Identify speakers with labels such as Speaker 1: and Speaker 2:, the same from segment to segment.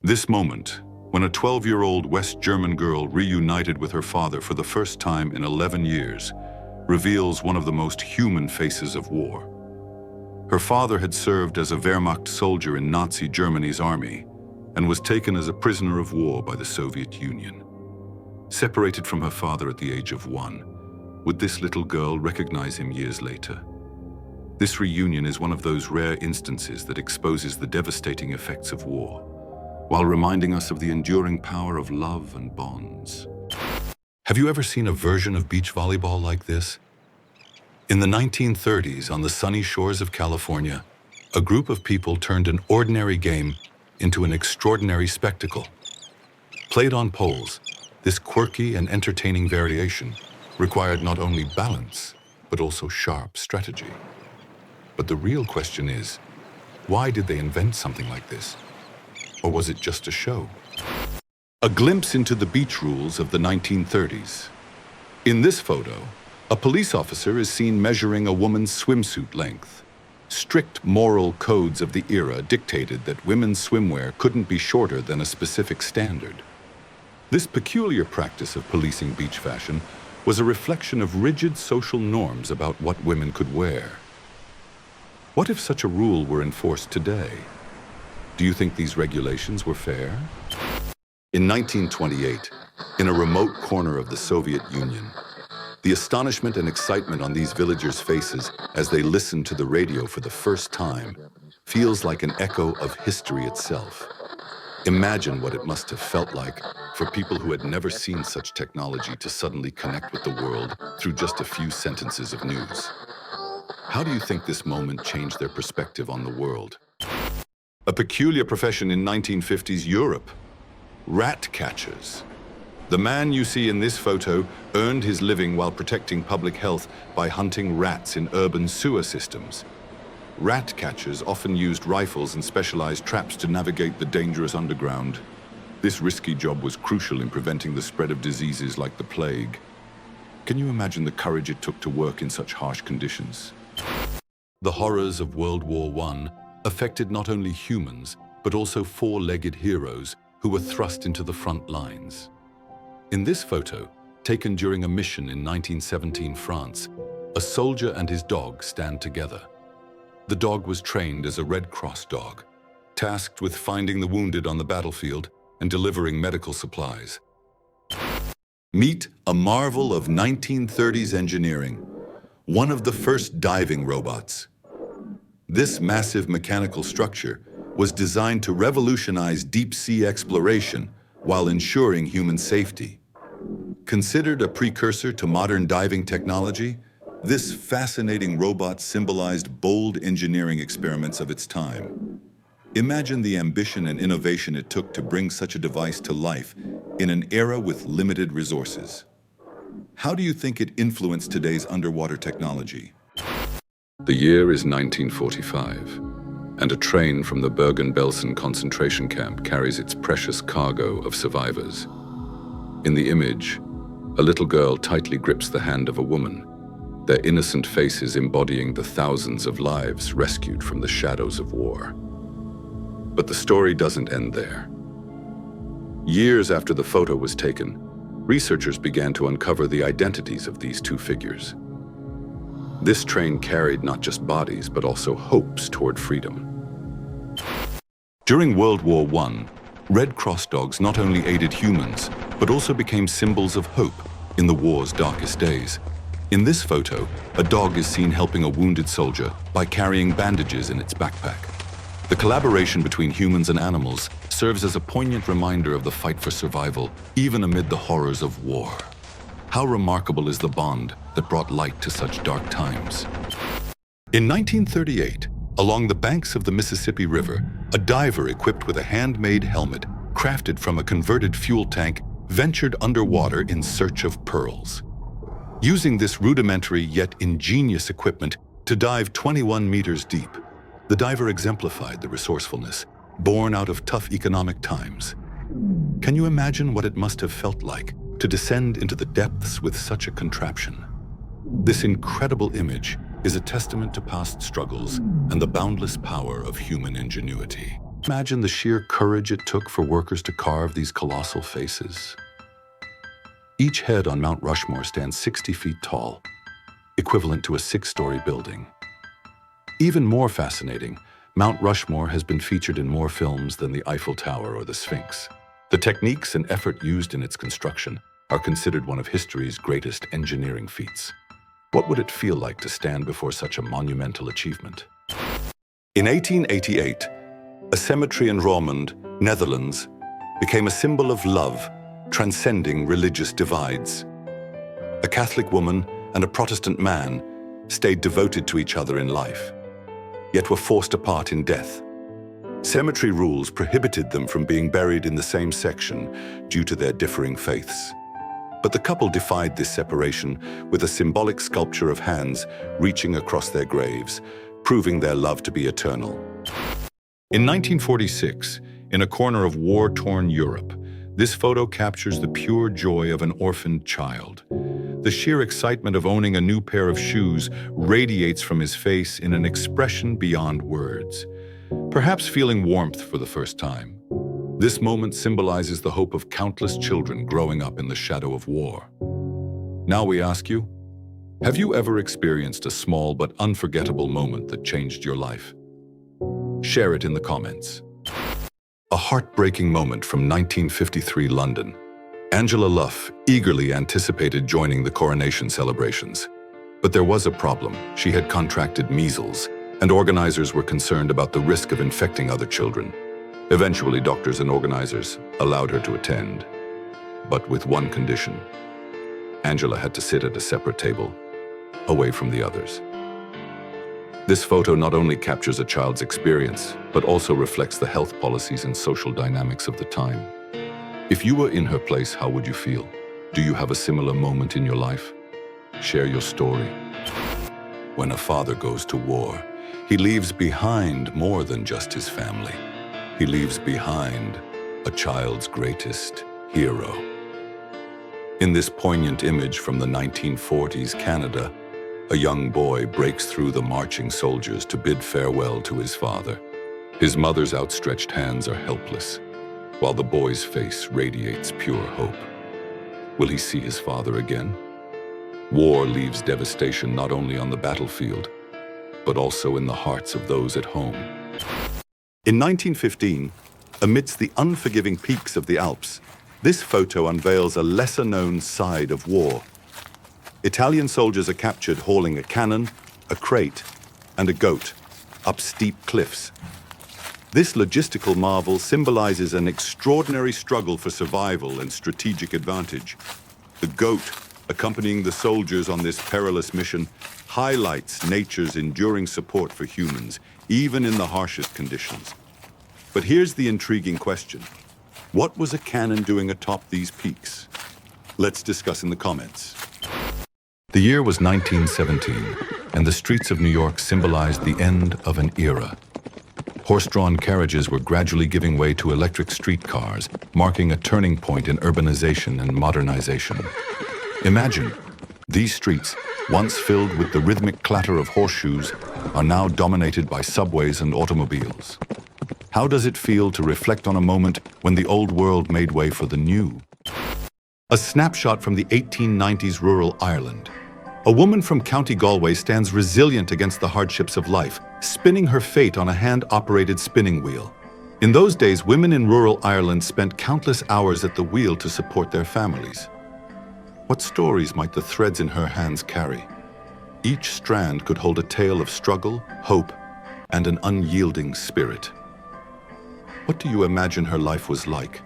Speaker 1: This moment, when a 12-year-old West German girl reunited with her father for the first time in 11 years, reveals one of the most human faces of war. Her father had served as a Wehrmacht soldier in Nazi Germany's army and was taken as a prisoner of war by the Soviet Union. Separated from her father at the age of 1, would this little girl recognize him years later? This reunion is one of those rare instances that exposes the devastating effects of war, while reminding us of the enduring power of love and bonds. Have you ever seen a version of beach volleyball like this? In the 1930s, on the sunny shores of California, a group of people turned an ordinary game into an extraordinary spectacle. Played on poles, this quirky and entertaining variation required not only balance, but also sharp strategy. But the real question is, why did they invent something like this? Or was it just a show? A glimpse into the beach rules of the 1930s. In this photo, a police officer is seen measuring a woman's swimsuit length. Strict moral codes of the era dictated that women's swimwear couldn't be shorter than a specific standard. This peculiar practice of policing beach fashion was a reflection of rigid social norms about what women could wear. What if such a rule were enforced today? Do you think these regulations were fair? In 1928, in a remote corner of the Soviet Union, the astonishment and excitement on these villagers' faces as they listened to the radio for the first time feels like an echo of history itself. Imagine what it must have felt like for people who had never seen such technology to suddenly connect with the world through just a few sentences of news. How do you think this moment changed their perspective on the world? A peculiar profession in 1950s Europe: rat catchers. The man you see in this photo earned his living while protecting public health by hunting rats in urban sewer systems. Rat catchers often used rifles and specialized traps to navigate the dangerous underground. This risky job was crucial in preventing the spread of diseases like the plague. Can you imagine the courage it took to work in such harsh conditions? The horrors of World War I affected not only humans, but also four-legged heroes who were thrust into the front lines. In this photo, taken during a mission in 1917 France, a soldier and his dog stand together. The dog was trained as a Red Cross dog, tasked with finding the wounded on the battlefield and delivering medical supplies. Meet a marvel of 1930s engineering, one of the first diving robots. This massive mechanical structure was designed to revolutionize deep-sea exploration while ensuring human safety. Considered a precursor to modern diving technology, this fascinating robot symbolized bold engineering experiments of its time. Imagine the ambition and innovation it took to bring such a device to life in an era with limited resources. How do you think it influenced today's underwater technology? The year is 1945, and a train from the Bergen-Belsen concentration camp carries its precious cargo of survivors. In the image, a little girl tightly grips the hand of a woman, their innocent faces embodying the thousands of lives rescued from the shadows of war. But the story doesn't end there. Years after the photo was taken, researchers began to uncover the identities of these two figures. This train carried not just bodies, but also hopes toward freedom. During World War I, Red Cross dogs not only aided humans, but also became symbols of hope in the war's darkest days. In this photo, a dog is seen helping a wounded soldier by carrying bandages in its backpack. The collaboration between humans and animals serves as a poignant reminder of the fight for survival, even amid the horrors of war. How remarkable is the bond that brought light to such dark times. In 1938, along the banks of the Mississippi River, a diver equipped with a handmade helmet, crafted from a converted fuel tank, ventured underwater in search of pearls. Using this rudimentary yet ingenious equipment to dive 21 meters deep, the diver exemplified the resourcefulness born out of tough economic times. Can you imagine what it must have felt like to descend into the depths with such a contraption? This incredible image is a testament to past struggles and the boundless power of human ingenuity. Imagine the sheer courage it took for workers to carve these colossal faces. Each head on Mount Rushmore stands 60 feet tall, equivalent to a 6-story building. Even more fascinating, Mount Rushmore has been featured in more films than the Eiffel Tower or the Sphinx. The techniques and effort used in its construction are considered one of history's greatest engineering feats. What would it feel like to stand before such a monumental achievement? In 1888, a cemetery in Roermond, Netherlands, became a symbol of love, transcending religious divides. A Catholic woman and a Protestant man stayed devoted to each other in life, yet were forced apart in death. Cemetery rules prohibited them from being buried in the same section due to their differing faiths. But the couple defied this separation with a symbolic sculpture of hands reaching across their graves, proving their love to be eternal. In 1946, in a corner of war-torn Europe, this photo captures the pure joy of an orphaned child. The sheer excitement of owning a new pair of shoes radiates from his face in an expression beyond words, perhaps feeling warmth for the first time. This moment symbolizes the hope of countless children growing up in the shadow of war. Now we ask you, have you ever experienced a small but unforgettable moment that changed your life? Share it in the comments. A heartbreaking moment from 1953 London. Angela Luff eagerly anticipated joining the coronation celebrations. But there was a problem. She had contracted measles, and organizers were concerned about the risk of infecting other children. Eventually, doctors and organizers allowed her to attend, but with one condition. Angela had to sit at a separate table, away from the others. This photo not only captures a child's experience, but also reflects the health policies and social dynamics of the time. If you were in her place, how would you feel? Do you have a similar moment in your life? Share your story. When a father goes to war, he leaves behind more than just his family. He leaves behind a child's greatest hero. In this poignant image from the 1940s Canada, a young boy breaks through the marching soldiers to bid farewell to his father. His mother's outstretched hands are helpless, while the boy's face radiates pure hope. Will he see his father again? War leaves devastation not only on the battlefield, but also in the hearts of those at home. In 1915, amidst the unforgiving peaks of the Alps, this photo unveils a lesser-known side of war. Italian soldiers are captured hauling a cannon, a crate, and a goat up steep cliffs. This logistical marvel symbolizes an extraordinary struggle for survival and strategic advantage. The goat, accompanying the soldiers on this perilous mission, highlights nature's enduring support for humans, even in the harshest conditions. But here's the intriguing question. What was a cannon doing atop these peaks? Let's discuss in the comments. The year was 1917, and the streets of New York symbolized the end of an era. Horse-drawn carriages were gradually giving way to electric streetcars, marking a turning point in urbanization and modernization. Imagine, these streets, once filled with the rhythmic clatter of horseshoes, are now dominated by subways and automobiles. How does it feel to reflect on a moment when the old world made way for the new? A snapshot from the 1890s rural Ireland. A woman from County Galway stands resilient against the hardships of life, spinning her fate on a hand-operated spinning wheel. In those days, women in rural Ireland spent countless hours at the wheel to support their families. What stories might the threads in her hands carry? Each strand could hold a tale of struggle, hope, and an unyielding spirit. What do you imagine her life was like?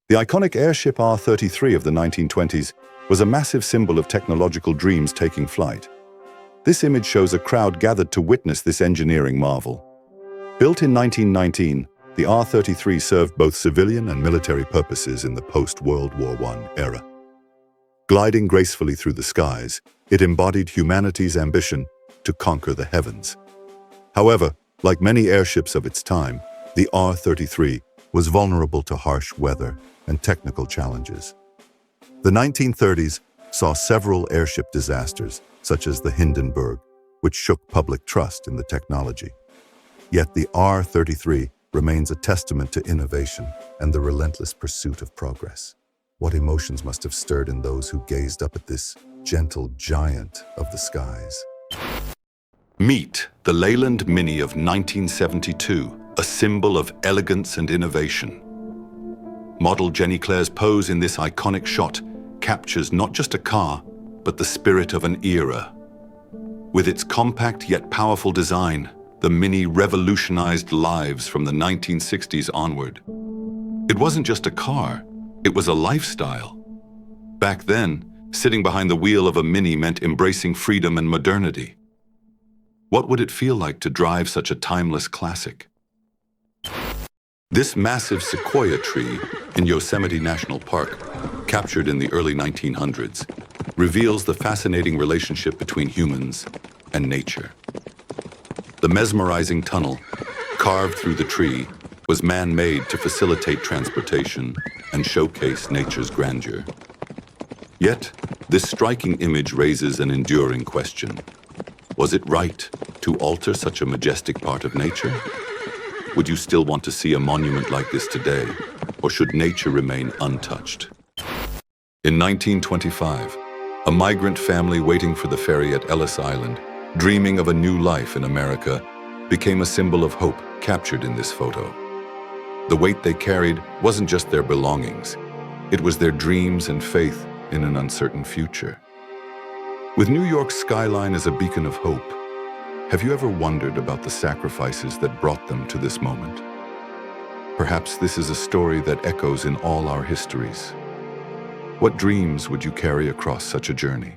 Speaker 1: The iconic airship R-33 of the 1920s was a massive symbol of technological dreams taking flight. This image shows a crowd gathered to witness this engineering marvel. Built in 1919, the R-33 served both civilian and military purposes in the post-World War I era. Gliding gracefully through the skies, it embodied humanity's ambition to conquer the heavens. However, like many airships of its time, the R-33 was vulnerable to harsh weather and technical challenges. The 1930s saw several airship disasters, such as the Hindenburg, which shook public trust in the technology. Yet the R-33
Speaker 2: remains a testament to innovation and the relentless pursuit of progress. What emotions must have stirred in those who gazed up at this gentle giant of the skies?
Speaker 1: Meet the Leyland Mini of 1972, a symbol of elegance and innovation. Model Jenny Claire's pose in this iconic shot captures not just a car, but the spirit of an era. With its compact yet powerful design, the Mini revolutionized lives from the 1960s onward. It wasn't just a car, it was a lifestyle. Back then, sitting behind the wheel of a Mini meant embracing freedom and modernity. What would it feel like to drive such a timeless classic? This massive sequoia tree in Yosemite National Park, captured in the early 1900s, reveals the fascinating relationship between humans and nature. The mesmerizing tunnel, carved through the tree, was man-made to facilitate transportation and showcase nature's grandeur. Yet, this striking image raises an enduring question. Was it right to alter such a majestic part of nature? Would you still want to see a monument like this today, or should nature remain untouched? In 1925, a migrant family waiting for the ferry at Ellis Island, dreaming of a new life in America, became a symbol of hope captured in this photo. The weight they carried wasn't just their belongings, it was their dreams and faith in an uncertain future. With New York's skyline as a beacon of hope, have you ever wondered about the sacrifices that brought them to this moment? Perhaps this is a story that echoes in all our histories. What dreams would you carry across such a journey?